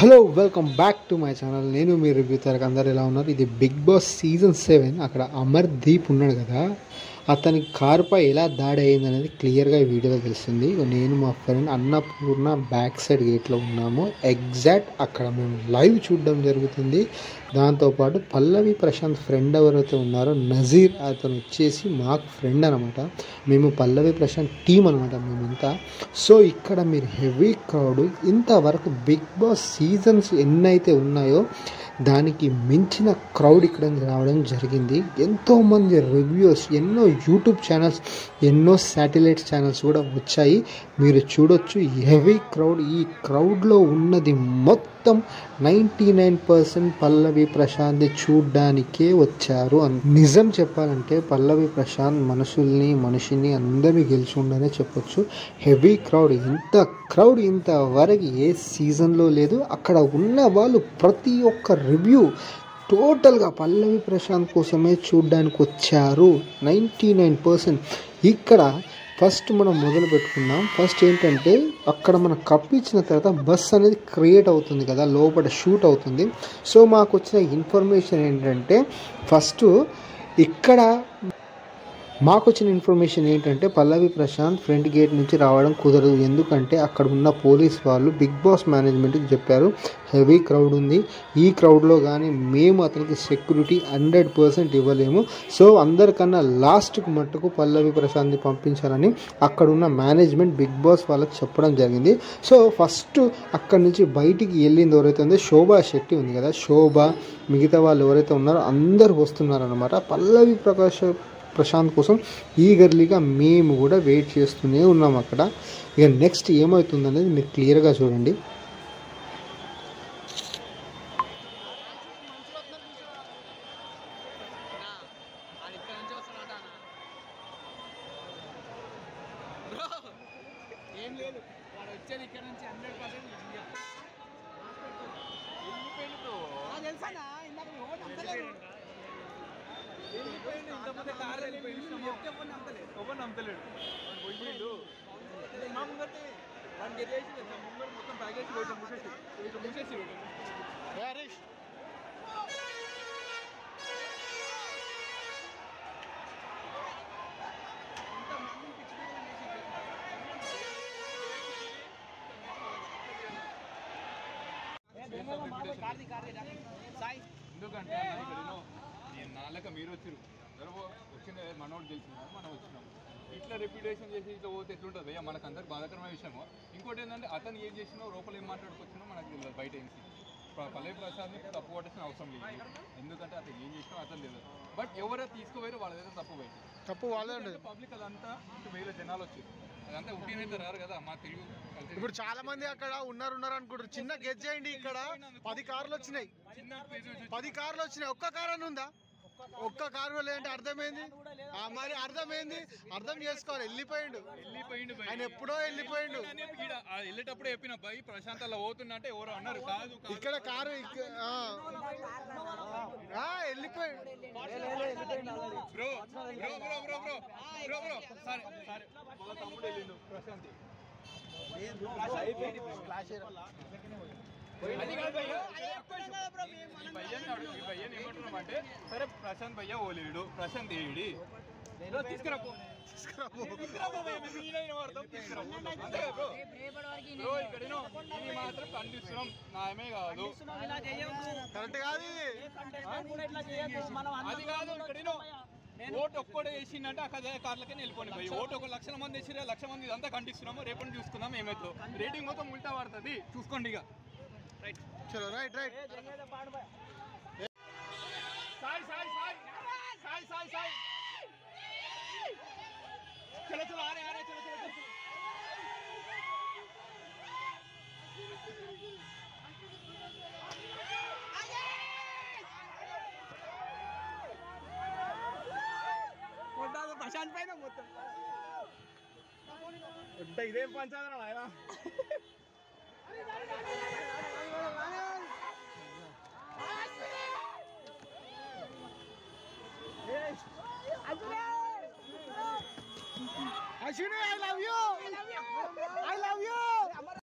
Hello welcome back to my channel. నేను మీ review తరగతి అందరు ఎలా ఉన్నారు. ఇది బిగ్ బాస్ సీజన్ 7. అక్కడ అమర్దీప్ ఉన్నాడు కదా, అతని కారుపై ఎలా దాడి అయింది అనేది క్లియర్గా ఈ వీడియోలో తెలుస్తుంది. నేను మా ఫ్రెండ్ అన్నపూర్ణ బ్యాక్ సైడ్ గేట్లో ఉన్నాము. ఎగ్జాక్ట్ అక్కడ మేము లైవ్ చూడడం జరుగుతుంది. దాంతోపాటు పల్లవి ప్రశాంత్ ఫ్రెండ్ ఎవరైతే ఉన్నారో నజీర్, అతను వచ్చేసి మాకు ఫ్రెండ్ అనమాట. మేము పల్లవి ప్రశాంత్ టీం అనమాట మేమంతా. సో ఇక్కడ మీరు హెవీ క్రౌడ్, ఇంతవరకు బిగ్ బాస్ సీజన్స్ ఎన్నైతే ఉన్నాయో దానికి మించిన క్రౌడ్ ఇక్కడ రావడం జరిగింది. ఎంతోమంది రివ్యూస్, ఎన్నో యూట్యూబ్ ఛానల్స్, ఎన్నో శాటిలైట్ ఛానల్స్ కూడా వచ్చాయి. మీరు చూడొచ్చు హెవీ క్రౌడ్. ఈ క్రౌడ్లో ఉన్నది మొత్తం 99% పల్లవి ప్రశాంత్ చూడ్డానికే వచ్చారు. నిజం చెప్పాలంటే పల్లవి ప్రశాంత్ మనిషిని అందరినీ గెలిచి ఉండనే చెప్పొచ్చు. హెవీ క్రౌడ్, ఇంతవరకు ఏ సీజన్లో లేదు. అక్కడ ఉన్న వాళ్ళు ప్రతి ఒక్క రివ్యూ టోటల్గా పల్లవి ప్రశాంత్ కోసమే చూడ్డానికి వచ్చారు 99%. ఇక్కడ ఫస్ట్ మనం మొదలు పెట్టుకుందాం. ఫస్ట్ ఏంటంటే అక్కడ మనం కప్ ఇచ్చిన తర్వాత బస్ అనేది క్రియేట్ అవుతుంది కదా, లోపల షూట్ అవుతుంది. సో మాకు వచ్చిన ఇన్ఫర్మేషన్ ఏంటంటే పల్లవి ప్రశాంత్ ఫ్రంట్ గేట్ నుంచి రావడం కుదరదు. ఎందుకంటే అక్కడ ఉన్న పోలీస్ వాళ్ళు బిగ్ బాస్ మేనేజ్మెంట్కి చెప్పారు హెవీ క్రౌడ్ ఉంది, ఈ క్రౌడ్లో కానీ మేము అతనికి సెక్యూరిటీ 100% ఇవ్వలేము. సో అందరికన్నా లాస్ట్కి మట్టుకు పల్లవి ప్రశాంత్ని పంపించాలని అక్కడ ఉన్న మేనేజ్మెంట్ బిగ్ బాస్ వాళ్ళకి చెప్పడం జరిగింది. సో ఫస్ట్ అక్కడి నుంచి బయటికి వెళ్ళింది ఎవరైతే ఉందో శోభా శెట్టి ఉంది కదా, శోభ, మిగతా వాళ్ళు ఎవరైతే ఉన్నారో అందరు వస్తున్నారనమాట. పల్లవి ప్రశాంత్ కోసం ఈగర్లీగా మేము కూడా వెయిట్ చేస్తూనే ఉన్నాం అక్కడ. ఇక నెక్స్ట్ ఏమవుతుందనేది మీరు క్లియర్గా చూడండి. ఎందుకంటే నాలుక మీరు వచ్చారు, వచ్చిన మనోడు తెలిసినారు, మనం వచ్చినాం. ఇట్లా రెప్యుటేషన్ చేసి ఇట్లా పోతే ఎట్లుంటుంది భయ్యా, మనకు అందరికి బాధాకరమైన విషయము. ఇంకోటి ఏంటంటే అతను ఏం చేసినో లోపల ఏం మాట్లాడుకొచ్చినో మనకు తెలియదు. బయట ఏం పల్లవి ప్రసాద్ని తప్పు పట్టాల్సిన అవసరం లేదు, ఎందుకంటే అతను ఏం చేసినో అతను లేదు. బట్ ఎవరైతే తీసుకుపోయారో వాళ్ళ దగ్గర తప్పు వాళ్ళే పబ్లిక్ అదంతా వేరే జనాలు వచ్చారు, అదంతా ఉట్టినైతే రారు కదా. మా తెలుగు ఇప్పుడు చాలా మంది అక్కడ ఉన్నారు అనుకుంటారు. చిన్న గెజ్ చేయండి, ఇక్కడ 10 కార్లు వచ్చినాయి, 10 కార్లు వచ్చినాయి. ఒక్క కారు అని ఉందా? ఒక్క కారు లేదంటే అర్థమైంది. మరి అర్థం చేసుకోవాలి. వెళ్ళిపోయిండు ఆయన, ఎప్పుడో వెళ్ళిపోయిండు. వెళ్ళేటప్పుడు చెప్పిన భయ్ ప్రశాంత్ అలా పోతున్నా అంటే ఎవరో అన్నారు, కాదు ఇక్కడ కారు వెళ్ళిపోయిండు. బ్రో సరే వాళ్ళ తమ్ముడు వెళ్ళిండు ప్రశాంత్. ఏమంటున్నామంటే సరే ప్రశాంత్ భయ్య ఓలేడు, ప్రశాంత్ ఏడి తీసుకురాపో ఇది మాత్రం ఖండిస్తున్నాం, న్యాయమే కాదు. కరెక్ట్ కాదు అది కాదు. ఇక్కడ ఓటు ఒక్కడే వేసిందంటే అక్కడ కార్లకే వెళ్ళిపోయి పోయి ఓటు 1,00,000 మంది వేసిరే, 1,00,000 మంది ఇదంతా ఖండిస్తున్నాము. రేపటి చూసుకుందాం ఏమైతే. రేటింగ్ మొత్తం ఉల్టా పడుతుంది, చూసుకోండి ఇక. రైట్ చలో రైట్ चलो आ रहे चलो ప్రశాంత్ పైన మొత్తం ఇదేం పంచాదరా ఆయన. Ashwini, I love you.